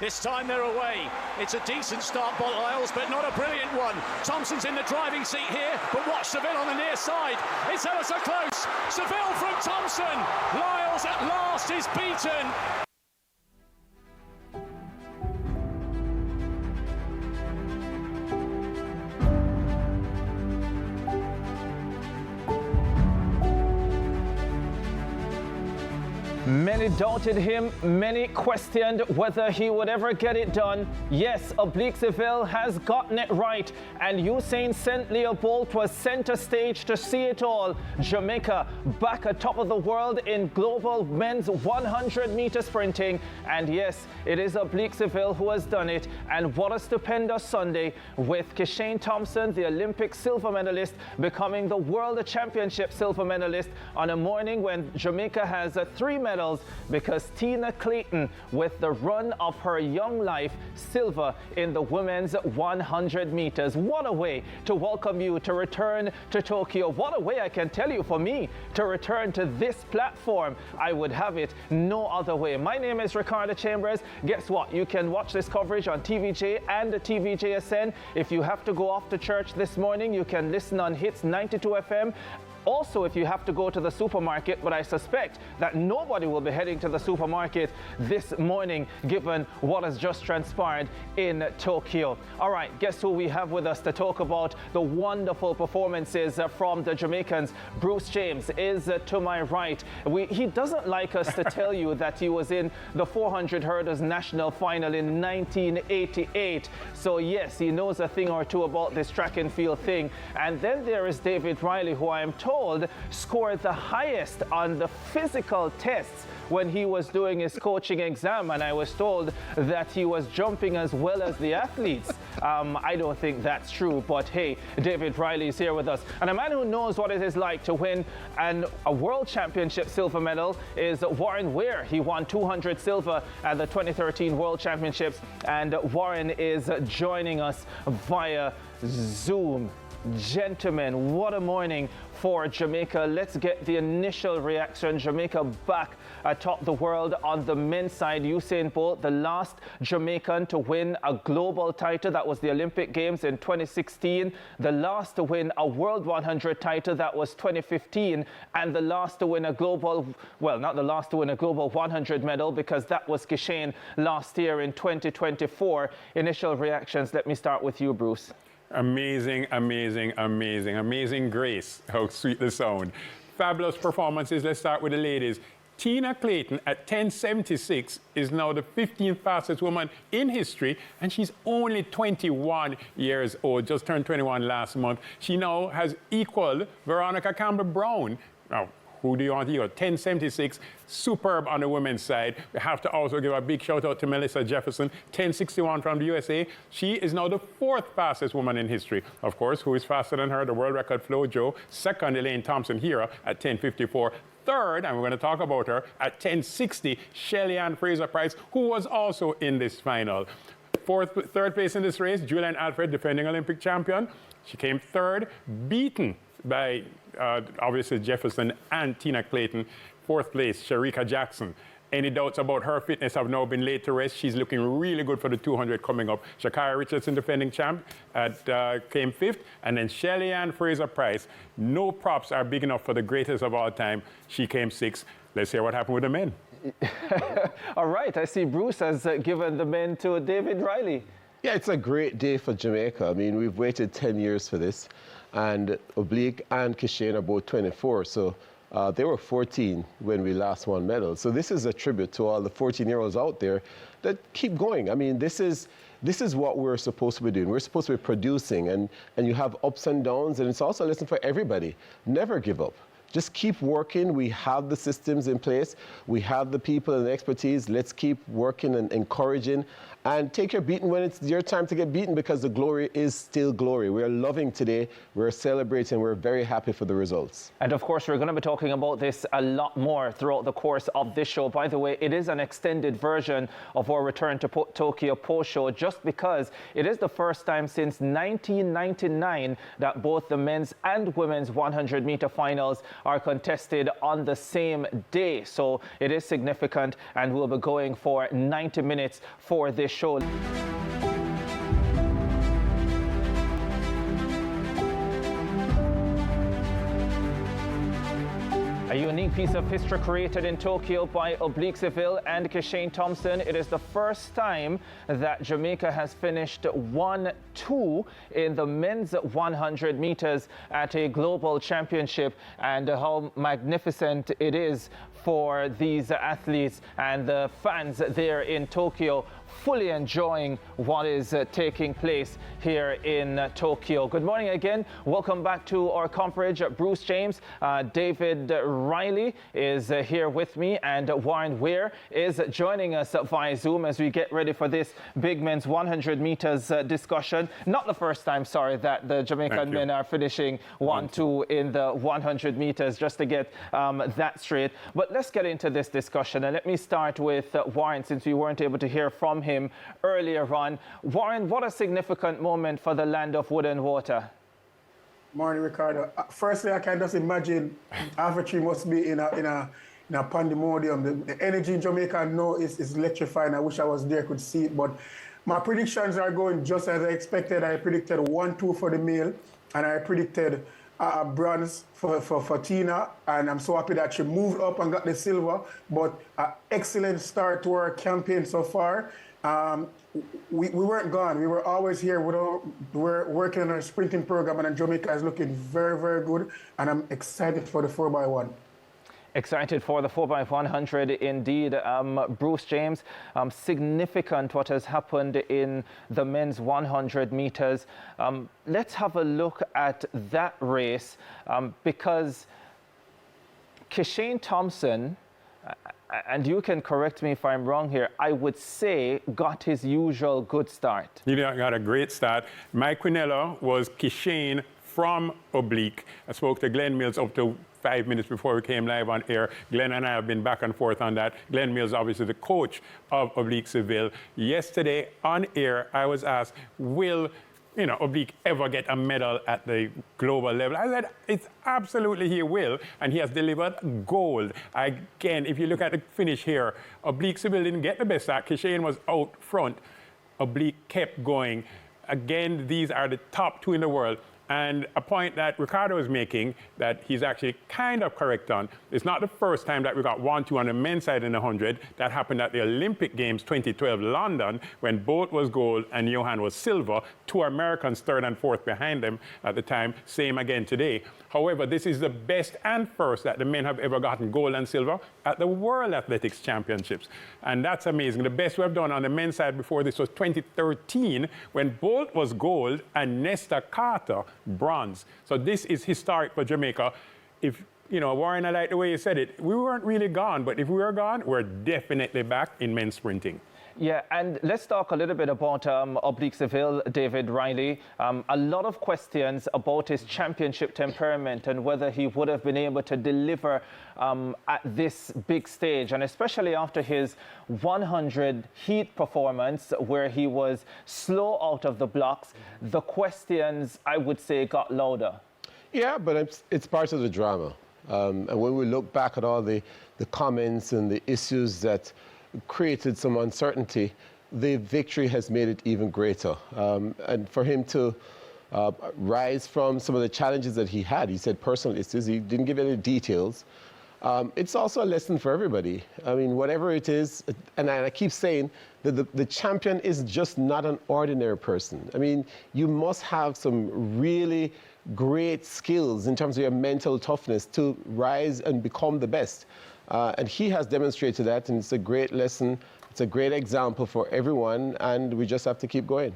This time they're away. It's a decent start by Lyles, but not a brilliant one. Thompson's in the driving seat here, but watch Seville on the near side. It's ever so close. Seville from Thompson. Lyles at last is beaten. Many doubted him, many questioned whether he would ever get it done. Yes, Oblique Seville has gotten it right, and Usain St. Leopold was center stage to see it all. Jamaica back atop of the world in global men's 100-meter sprinting, and yes, it is Oblique Seville who has done it. And what a stupendous Sunday, with Kishane Thompson, the Olympic silver medalist, becoming the World Championship silver medalist on a morning when Jamaica has 3 medals, because Tina Clayton, with the run of her young life, silver in the women's 100 meters. What a way to welcome you to return to Tokyo. What a way, I can tell you, for me to return to this platform. I would have it no other way. My name is Ricardo Chambers. Guess what? You can watch this coverage on TVJ and the TVJSN. If you have to go off to church this morning, you can listen on Hits 92 FM. Also, if you have to go to the supermarket, but I suspect that nobody will be heading to the supermarket this morning, given what has just transpired in Tokyo. All right, guess who we have with us to talk about the wonderful performances from the Jamaicans? Bruce James is to my right. He doesn't like us to tell you that he was in the 400 hurdles national final in 1988. So yes, he knows a thing or two about this track and field thing. And then there is David Riley, who I am told scored the highest on the physical tests when he was doing his coaching exam, and I was told that he was jumping as well as the athletes. I don't think that's true, but hey, David Riley is here with us, and a man who knows what it is like to win a world championship silver medal is Warren Weir. He won 200 silver at the 2013 World Championships, and Warren is joining us via Zoom. Gentlemen, what a morning for Jamaica. Let's get the initial reaction. Jamaica back atop the world on the men's side. Usain Bolt, the last Jamaican to win a global title. That was the Olympic Games in 2016. The last to win a World 100 title. That was 2015. And the last to win a global, well, not the last to win a global 100 medal, because that was Kishane last year in 2024. Initial reactions. Let me start with you, Bruce. Amazing, amazing, amazing, amazing grace. How sweet the sound. Fabulous performances. Let's start with the ladies. Tina Clayton at 10:76 is now the 15th fastest woman in history, and she's only 21 years old, just turned 21 last month. She now has equaled Veronica Campbell-Brown. Now, who do you want to hear? 10:76, superb on the women's side. We have to also give a big shout out to Melissa Jefferson, 10:61 from the USA. She is now the 4th fastest woman in history. Of course, who is faster than her? The world record, Flo Jo. Second, Elaine Thompson-Hera at 10:54. Third, and we're going to talk about her, at 10:60, Shelly-Ann Fraser-Pryce, who was also in this final. Third place in this race, Julian Alfred, defending Olympic champion. She came 3rd, beaten by obviously Jefferson and Tina Clayton. 4th place, Sharika Jackson. Any doubts about her fitness have now been laid to rest. She's looking really good for the 200 coming up. Shakira Richardson, defending champ, came 5th. And then Shelly-Ann Fraser-Pryce. No props are big enough for the greatest of all time. She came 6th. Let's hear what happened with the men. All right, I see Bruce has given the men to David Riley. Yeah, it's a great day for Jamaica. I mean, we've waited 10 years for this. And Oblique and Kishane are both 24. So they were 14 when we last won medals. So this is a tribute to all the 14-year-olds out there that keep going. I mean, this is what we're supposed to be doing. We're supposed to be producing, and you have ups and downs, and it's also a lesson for everybody. Never give up. Just keep working. We have the systems in place. We have the people and the expertise. Let's keep working and encouraging. And take your beating when it's your time to get beaten, because the glory is still glory. We're loving today. We're celebrating. We're very happy for the results. And of course, we're going to be talking about this a lot more throughout the course of this show. By the way, it is an extended version of our Return to Tokyo post-show, just because it is the first time since 1999 that both the men's and women's 100-meter finals are contested on the same day. So it is significant, and we'll be going for 90 minutes for this today's show. A unique piece of history created in Tokyo by Oblique Seville and Thompson. It is the first time that Jamaica has finished 1-2 in the men's 100 meters at a global championship, and how magnificent it is for these athletes and the fans there in Tokyo, fully enjoying what is taking place here in Tokyo. Good morning again. Welcome back to our coverage. Bruce James, David Riley is here with me, and Warren Weir is joining us via Zoom as we get ready for this big men's 100 meters discussion. Not the first time, sorry, that the Jamaican men are finishing 1-2 in the 100 meters, just to get that straight. But let's get into this discussion, and let me start with Warren, since we weren't able to hear from him earlier on. Warren, what a significant moment for the land of wood and water. Morning, Ricardo. Firstly, I can just imagine Average must be in a pandemonium. The energy in Jamaica I know is electrifying. I wish I was there, could see it. But my predictions are going just as I expected. I predicted 1-2 for the male, and I predicted a bronze for Tina, and I'm so happy that she moved up and got the silver. But an excellent start to our campaign so far. We weren't gone. We were always here. We're working on our sprinting program, and Jamaica is looking very, very good. And I'm excited for the 4x1. Excited for the 4x100 indeed. Bruce James, significant what has happened in the men's 100 meters. Let's have a look at that race because Thompson, and you can correct me if I'm wrong here, I would say got his usual good start. He got a great start. Mike Quinella was Kishane from Oblique. I spoke to Glenn Mills up to 5 minutes before we came live on air. Glenn and I have been back and forth on that. Glenn Mills, obviously the coach of Oblique Seville. Yesterday on air, I was asked, will Oblique ever get a medal at the global level? I said, it's absolutely he will, and he has delivered gold. Again, if you look at the finish here, Oblique Seville didn't get the best start. Kishane was out front. Oblique kept going. Again, these are the top two in the world. And a point that Ricardo is making that he's actually kind of correct on, it's not the first time that we got 1-2 on the men's side in the 100. That happened at the Olympic Games 2012 London, when Bolt was gold and Johan was silver. Two Americans third and fourth behind them at the time. Same again today. However, this is the best and first that the men have ever gotten gold and silver at the World Athletics Championships. And that's amazing. The best we've done on the men's side before this was 2013, when Bolt was gold and Nesta Carter bronze. So this is historic for Jamaica. If, Warren, I like the way you said it, we weren't really gone, but if we were gone, we're definitely back in men's sprinting. Yeah, and let's talk a little bit about Oblique Seville, David Riley. A lot of questions about his championship temperament and whether he would have been able to deliver at this big stage, and especially after his 100 heat performance where he was slow out of the blocks, the questions, I would say, got louder. Yeah, but it's part of the drama. And when we look back at all the comments and the issues that created some uncertainty, the victory has made it even greater. And for him to rise from some of the challenges that he had, he said personal issues, he didn't give any details. It's also a lesson for everybody. I mean, whatever it is, and I keep saying that the champion is just not an ordinary person. I mean, you must have some really great skills in terms of your mental toughness to rise and become the best. And he has demonstrated that, and it's a great lesson. It's a great example for everyone, and we just have to keep going.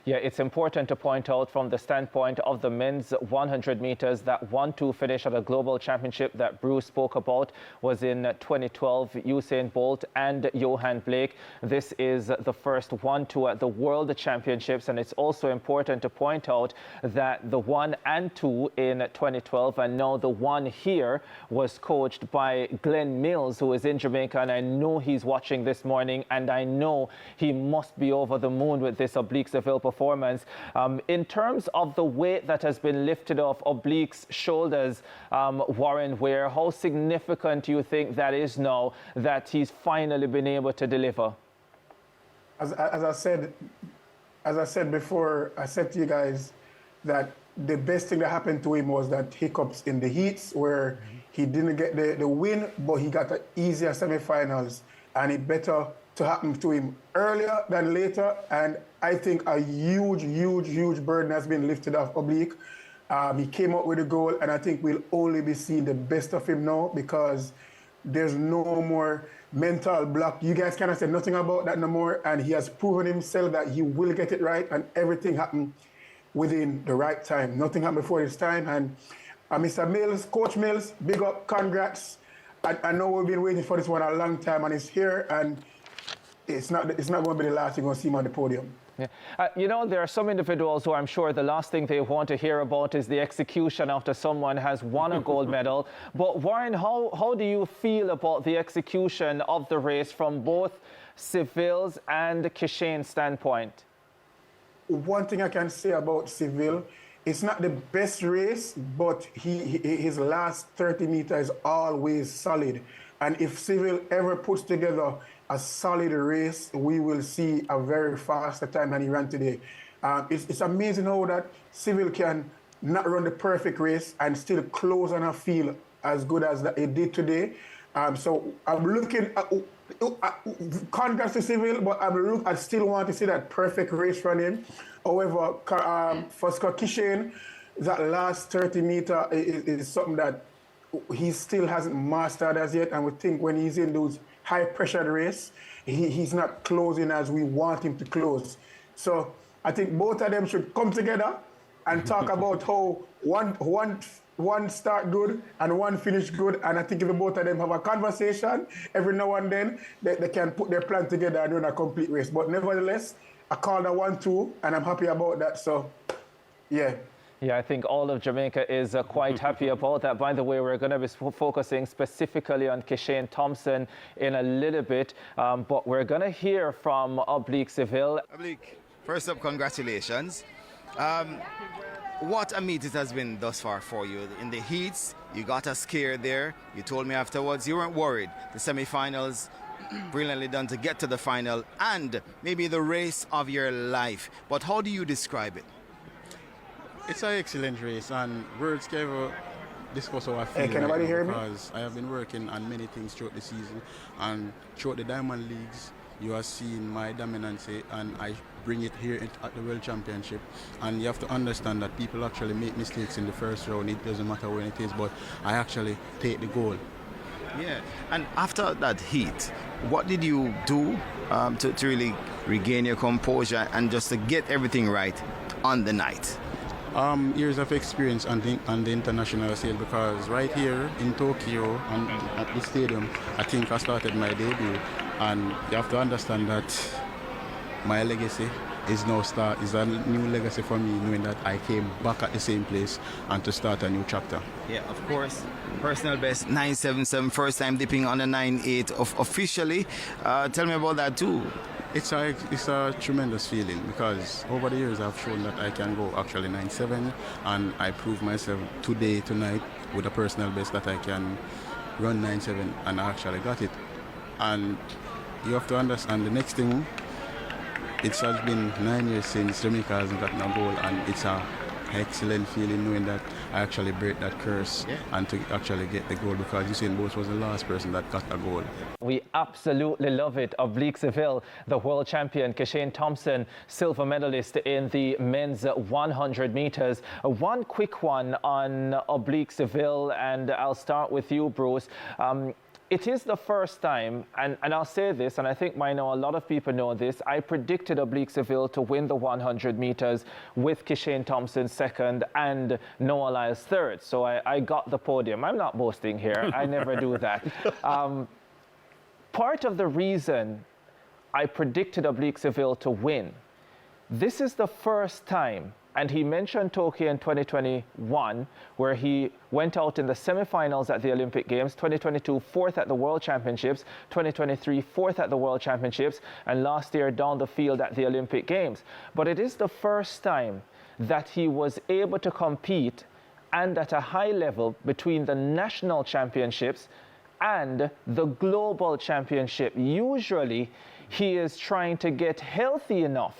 Yeah, it's important to point out from the standpoint of the men's 100 meters that 1-2 finish at a global championship that Bruce spoke about was in 2012, Usain Bolt and Johan Blake. This is the first 1-2 at the World Championships, and it's also important to point out that the 1 and 2 in 2012 and now the 1 here was coached by Glenn Mills, who is in Jamaica, and I know he's watching this morning, and I know he must be over the moon with this Oblique Seville performance. In terms of the weight that has been lifted off Oblique's shoulders, Warren Weir, how significant do you think that is now that he's finally been able to deliver? as I said before, I said to you guys that the best thing that happened to him was that hiccups in the heats where he didn't get the win, but he got the easier semifinals, and it better to happen to him earlier than later. And I think a huge burden has been lifted off Oblique. He came up with a goal, and I think we'll only be seeing the best of him now because there's no more mental block. You guys cannot say nothing about that no more, and he has proven himself that he will get it right, and everything happened within the right time. Nothing happened before his time, and Mr. Mills, Coach Mills, big up, congrats. I know we've been waiting for this one a long time, and it's here, and it's not going to be the last you're going to see him on the podium. Yeah. You know, there are some individuals who I'm sure the last thing they want to hear about is the execution after someone has won a gold medal. But Warren, how do you feel about the execution of the race from both Seville's and Kishane's standpoint? One thing I can say about Seville, it's not the best race, but his last 30 meters is always solid. And if Seville ever puts together a solid race, we will see a very faster time than he ran today. It's amazing how that Seville can not run the perfect race and still close on a field as good as that he did today. So I'm looking at congrats to Seville, but I still want to see that perfect race running. However, for Scott Kishane, that last 30 meter is something that he still hasn't mastered as yet, and we think when he's in those high-pressured race, he's not closing as we want him to close. So I think both of them should come together and talk about how one start good and one finish good, and I think if both of them have a conversation every now and then, they can put their plan together and run a complete race. But nevertheless, I called a 1-2, and I'm happy about that. So, yeah. Yeah, I think all of Jamaica is quite happy about that. By the way, we're going to be focusing specifically on Kishane Thompson in a little bit, but we're going to hear from Oblique Seville. Oblique, first up, congratulations. What a meet it has been thus far for you. In the heats, you got us scared there. You told me afterwards you weren't worried. The semi-finals, brilliantly done to get to the final, and maybe the race of your life. But how do you describe it? It's an excellent race, and words can ever discuss how I feel. Hey, can anybody hear me? Because I have been working on many things throughout the season, and throughout the Diamond Leagues, you have seen my dominance, and I bring it here at the World Championship. And you have to understand that people actually make mistakes in the first round. It doesn't matter when it is, but I actually take the goal. Yeah, and after that heat, what did you do to really regain your composure and just to get everything right on the night? Years of experience on the international scale, because right here in Tokyo and at the stadium, I think I started my debut, and you have to understand that my legacy is a new legacy for me, knowing that I came back at the same place and to start a new chapter. Yeah, of course. Personal best 977, first time dipping on the 9.8 officially. Tell me about that too. It's a tremendous feeling, because over the years I've shown that I can go actually 9.7, and I proved myself tonight with a personal best that I can run 9.7, and I actually got it. And you have to understand the next thing, it has been 9 years since Jamaica hasn't gotten a goal, and it's an excellent feeling knowing that I actually break that curse and to actually get the goal, because Usain Bolt was the last person that got a goal. We absolutely love it. Oblique Seville, the world champion, Kishane Thompson, silver medalist in the men's 100 meters. One quick one on Oblique Seville, and I'll start with you, Bruce. It is the first time, and I'll say this, and I think a lot of people know this, I predicted Oblique Seville to win the 100 meters with Kishane Thompson second and Noah Lyles third. So I got the podium. I'm not boasting here. I never do that. Part of the reason I predicted Oblique Seville to win, this is the first time, and he mentioned Tokyo in 2021, where he went out in the semifinals at the Olympic Games, 2022 fourth at the World Championships, 2023 fourth at the World Championships, and last year down the field at the Olympic Games. But it is the first time that he was able to compete and at a high level between the national championships and the global championship. Usually, he is trying to get healthy enough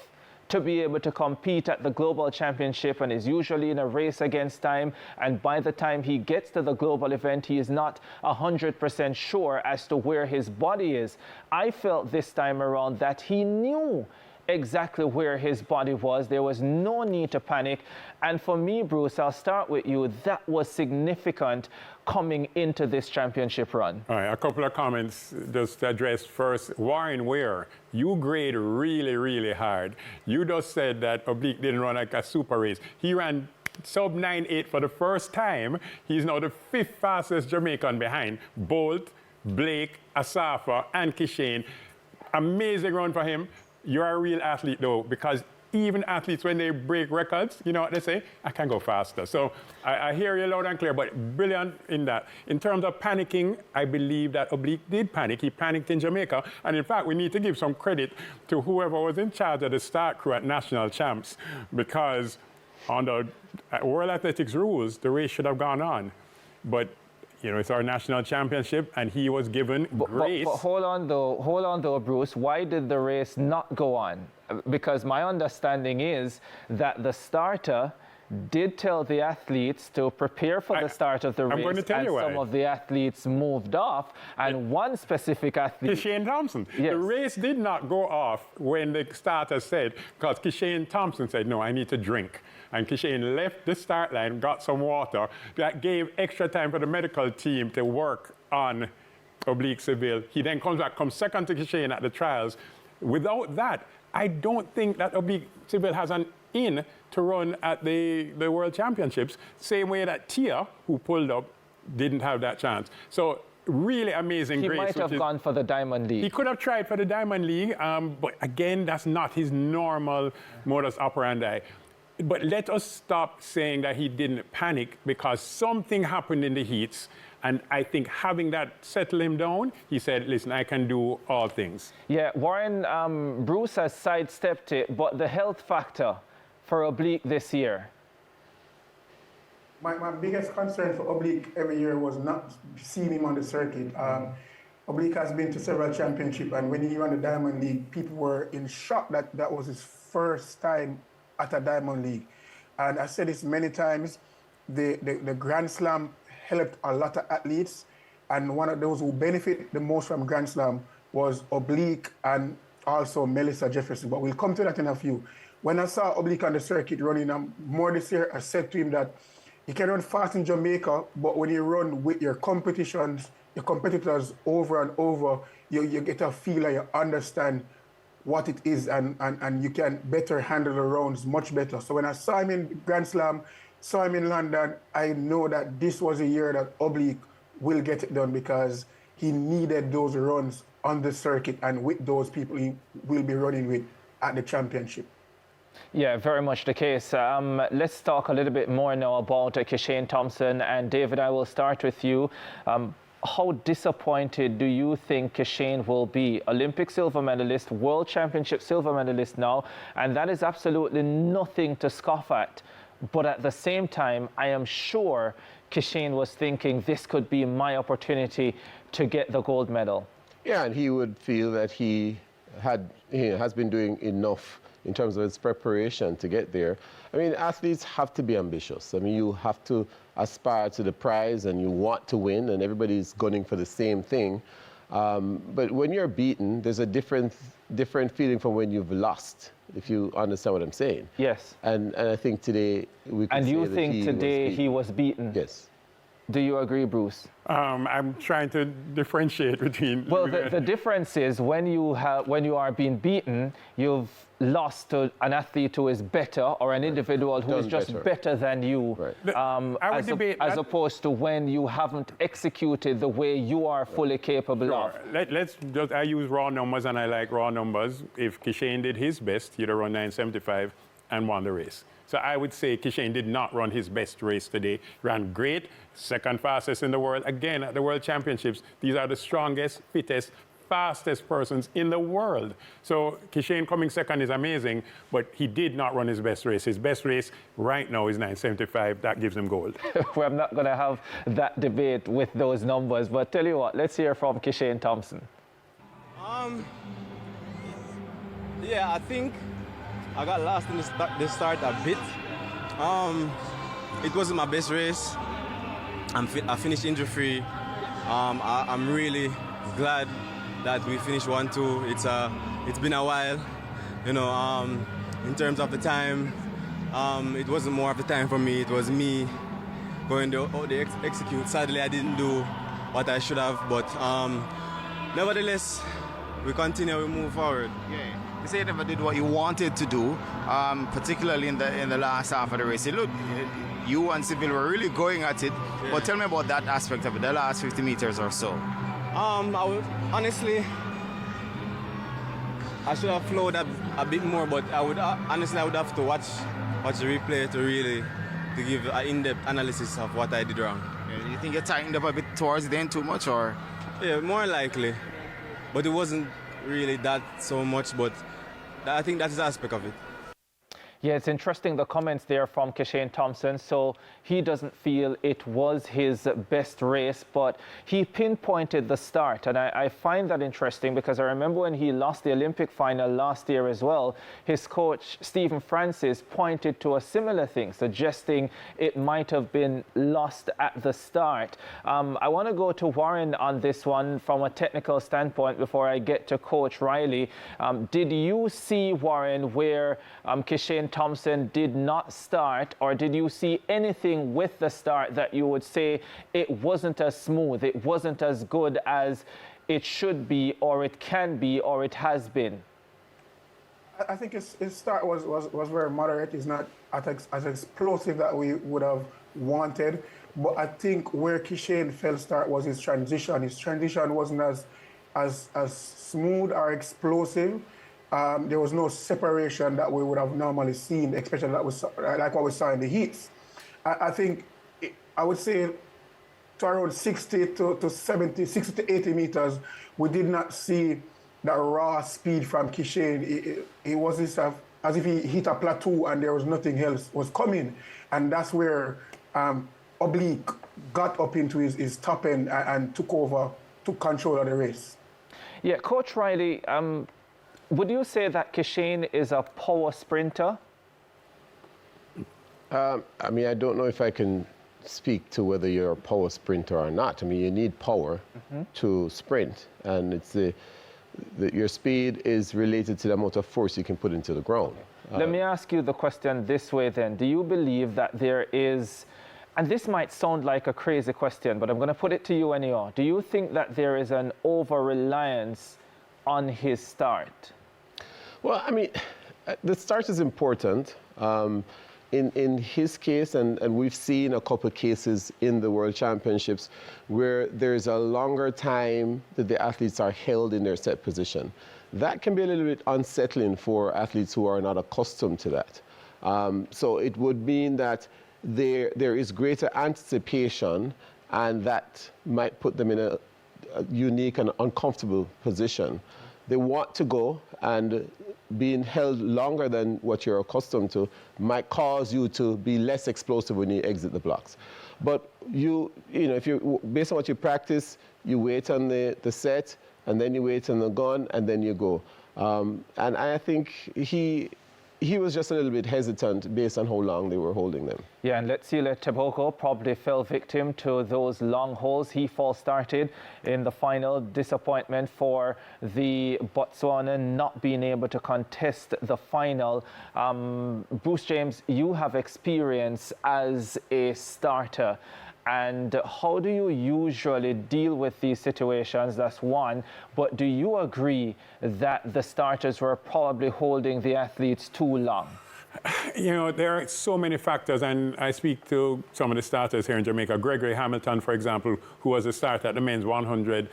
to be able to compete at the global championship, and is usually in a race against time, and by the time he gets to the global event, he is not 100% sure as to where his body is. I felt this time around that he knew exactly where his body was. There was no need to panic. And for me, Bruce, I'll start with you. That was significant coming into this championship run. All right, a couple of comments just to address first. Warren Ware, you grade really, really hard. You just said that Oblique didn't run like a super race. He ran sub 9.8 for the first time. He's now the 5th fastest Jamaican behind Bolt, Blake, Asafa, and Kishane. Amazing run for him. You're a real athlete, though, because even athletes, when they break records, you know what they say? I can go faster. So I hear you loud and clear, but brilliant in that. In terms of panicking, I believe that Oblique did panic. He panicked in Jamaica. And in fact, we need to give some credit to whoever was in charge of the start crew at National Champs, because under World Athletics rules, the race should have gone on. But you know, it's our national championship, and he was given grace. But hold on though, Bruce. Why did the race not go on? Because my understanding is that the starter did tell the athletes to prepare for the start of the race, going to tell you why. Some of the athletes moved off, and one specific athlete... Kishane Thompson. Yes. The race did not go off when the starter said, because Kishane Thompson said, no, I need to drink. And Kishane left the start line, got some water. That gave extra time for the medical team to work on Oblique Seville. He then comes back, comes second to Kishane at the trials. Without that, I don't think that Oblique Seville has an in to run at the World Championships, same way that Tia, who pulled up, didn't have that chance. So really amazing grace. He might have gone for the Diamond League. He could have tried for the Diamond League, but again, that's not his normal modus operandi. But let us stop saying that he didn't panic, because something happened in the heats. And I think having that settle him down, he said, listen, I can do all things. Yeah, Warren, Bruce has sidestepped it, but the health factor for Oblique this year? My biggest concern for Oblique every year was not seeing him on the circuit. Oblique has been to several championships, and when he won the Diamond League, people were in shock that that was his first time at a Diamond League. And I said this many times, the Grand Slam helped a lot of athletes, and one of those who benefited the most from Grand Slam was Oblique and also Melissa Jefferson, but we'll come to that in a few. When I saw Oblique on the circuit running more this year, I said to him that he can run fast in Jamaica, but when you run with your competitors over and over, you get a feel and you understand what it is, and you can better handle the rounds much better. So when I saw him in Grand Slam, saw him in London, I know that this was a year that Oblique will get it done, because he needed those runs on the circuit and with those people he will be running with at the championship. Yeah, very much the case. Let's talk a little bit more now about Kishane Thompson. And David, I will start with you. How disappointed do you think Kishane will be? Olympic silver medalist, World Championship silver medalist now, and that is absolutely nothing to scoff at. But at the same time, I am sure Kishane was thinking this could be my opportunity to get the gold medal. Yeah, and he would feel that he has been doing enough in terms of his preparation to get there. I mean, athletes have to be ambitious. I mean, you have to aspire to the prize, and you want to win, and everybody's gunning for the same thing. But when you're beaten, there's a different feeling from when you've lost, if you understand what I'm saying. Yes. And I think today we can say that he was beaten. And you think today he was beaten? Yes. Do you agree, Bruce? I'm trying to differentiate between... Well, the difference is when you are being beaten, you've lost to an athlete who is better, or an individual who is just better than you, Right. As opposed to when you haven't executed the way you are fully capable of. Let's just, I use raw numbers, and I like raw numbers. If Kishane did his best, he'd have run 9.75 and won the race. So I would say Kishane did not run his best race today. Ran great, second fastest in the world. Again, at the World Championships, these are the strongest, fittest, fastest persons in the world. So Kishane coming second is amazing, but he did not run his best race. His best race right now is 9:75. That gives him gold. Well, I'm not going to have that debate with those numbers, but tell you what, let's hear from Kishane Thompson. Yeah, I think I got lost in the start a bit. It wasn't my best race. I finished injury-free. I'm really glad that we finished 1-2. It's been a while, you know. In terms of the time, it wasn't more of the time for me. It was me going to execute. Sadly, I didn't do what I should have, but nevertheless, we continue. We move forward. Yeah. You say you never did what you wanted to do, particularly in the last half of the race. Look, you and Seville were really going at it. Yeah. But tell me about that aspect of it, the last 50 meters or so. Honestly, I should have flowed a bit more, but I would have to watch the replay to give an in-depth analysis of what I did wrong. Yeah, you think you tightened up a bit towards the end too much, or? Yeah, more likely. But it wasn't really that so much, but I think that is an aspect of it. Yeah, it's interesting, the comments there from Kishane Thompson. So he doesn't feel it was his best race, but he pinpointed the start. And I find that interesting because I remember when he lost the Olympic final last year as well, his coach, Stephen Francis, pointed to a similar thing, suggesting it might have been lost at the start. I want to go to Warren on this one from a technical standpoint before I get to Coach Riley. Did you see, Warren, where Kishane Thompson did not start, or did you see anything with the start that you would say it wasn't as smooth, it wasn't as good as it should be, or it can be, or it has been? I think his start was very moderate. It's not as explosive that we would have wanted, but I think where Kishane fell start was his transition. His transition wasn't as smooth or explosive. There was no separation that we would have normally seen, especially that was like what we saw in the heats. I think, I would say to around 60 to 70, 60 to 80 meters, we did not see that raw speed from Kishane. It was as if he hit a plateau and there was nothing else was coming. And that's where Oblique got up into his top end and took control of the race. Yeah, Coach Riley, would you say that Kishane is a power sprinter? I mean, I don't know if I can speak to whether you're a power sprinter or not. I mean, you need power to sprint, and it's your speed is related to the amount of force you can put into the ground. Let me ask you the question this way then. Do you believe that there is, and this might sound like a crazy question, but I'm going to put it to you anyhow. Do you think that there is an over-reliance on his start? Well, I mean, the start is important. In his case, and we've seen a couple of cases in the World Championships where there's a longer time that the athletes are held in their set position. That can be a little bit unsettling for athletes who are not accustomed to that. So it would mean that there is greater anticipation, and that might put them in a unique and uncomfortable position. They want to go, and being held longer than what you're accustomed to might cause you to be less explosive when you exit the blocks. But you know, if you based on what you practice, you wait on the set, and then you wait on the gun, and then you go. And I think he was just a little bit hesitant based on how long they were holding them. Yeah, and let's see, Tebogo probably fell victim to those long holds. He false started in the final. Disappointment for the Botswanan not being able to contest the final. Bruce James, you have experience as a starter. And how do you usually deal with these situations? That's one. But do you agree that the starters were probably holding the athletes too long? You know, there are so many factors, and I speak to some of the starters here in Jamaica. Gregory Hamilton, for example, who was a starter at the men's 100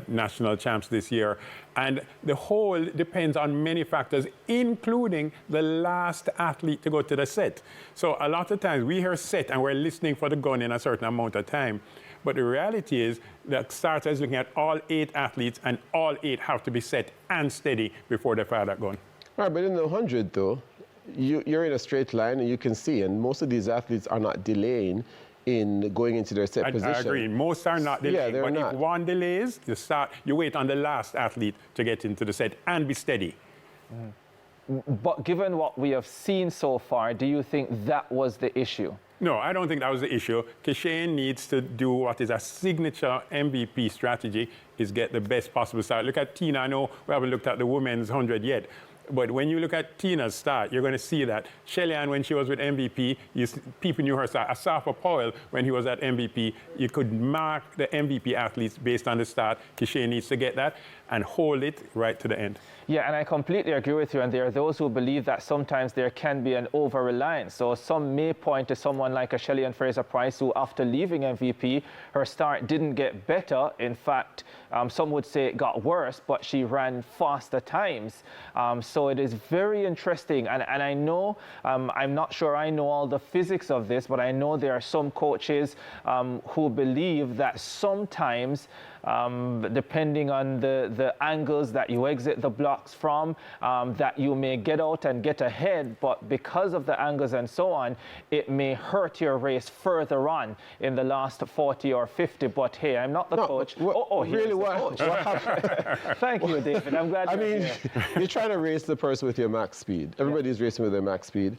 national champs this year. And the whole depends on many factors, including the last athlete to go to the set. So a lot of times we hear set and we're listening for the gun in a certain amount of time. But the reality is that starter is looking at all 8 athletes, and all 8 have to be set and steady before they fire that gun. All right, but in the 100, though, you're in a straight line, and you can see, and most of these athletes are not delaying in going into their set position. I agree. Most are not delaying. Yeah, but not. if one delays, you wait on the last athlete to get into the set and be steady. But given what we have seen so far, do you think that was the issue? No, I don't think that was the issue. Kishane needs to do what is a signature MVP strategy, is get the best possible start. Look at Tina. I know we haven't looked at the women's 100 yet, but when you look at Tina's start, you're going to see that Shelly-Ann, when she was with MVP, people knew her start. Asafa Powell, when he was at MVP, you could mark the MVP athletes based on the start. Kishane needs to get that and hold it right to the end. Yeah, and I completely agree with you. And there are those who believe that sometimes there can be an over-reliance. So some may point to someone like a Shelly-Ann Fraser-Pryce, who after leaving MVP, her start didn't get better. In fact, some would say it got worse, but she ran faster times. So it is very interesting. And I know, I'm not sure I know all the physics of this, but I know there are some coaches who believe that sometimes, depending on the angles that you exit the blocks from, that you may get out and get ahead, but because of the angles and so on, it may hurt your race further on in the last 40 or 50. But hey, I'm not the coach. Really, what happened? Thank you, David. I'm glad you're here. You're trying to race the person with your max speed. Everybody's racing with their max speed.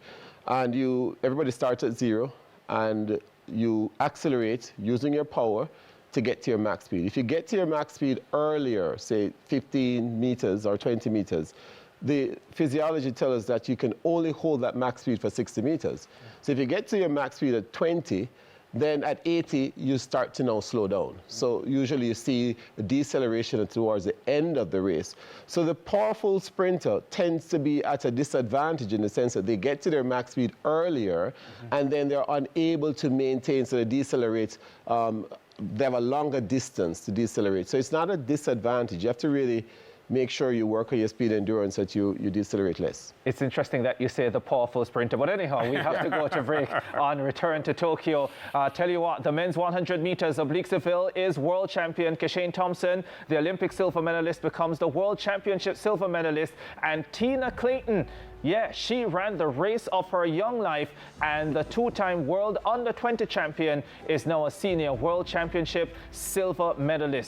And everybody starts at 0, and you accelerate using your power to get to your max speed. If you get to your max speed earlier, say 15 meters or 20 meters, the physiology tells us that you can only hold that max speed for 60 meters. So if you get to your max speed at 20, then at 80, you start to now slow down. So usually you see a deceleration towards the end of the race. So the powerful sprinter tends to be at a disadvantage in the sense that they get to their max speed earlier, and then they're unable to maintain, so they decelerate. They have a longer distance to decelerate. So it's not a disadvantage. You have to really make sure you work on your speed endurance that you decelerate less. It's interesting that you say the powerful sprinter, but anyhow, we have to go to break on return to Tokyo. Tell you what, the men's 100 meters, Oblique Seville is world champion. Kishane Thompson, the Olympic silver medalist, becomes the world championship silver medalist. And Tina Clayton, yeah, she ran the race of her young life, and the 2-time world under-20 champion is now a senior world championship silver medalist.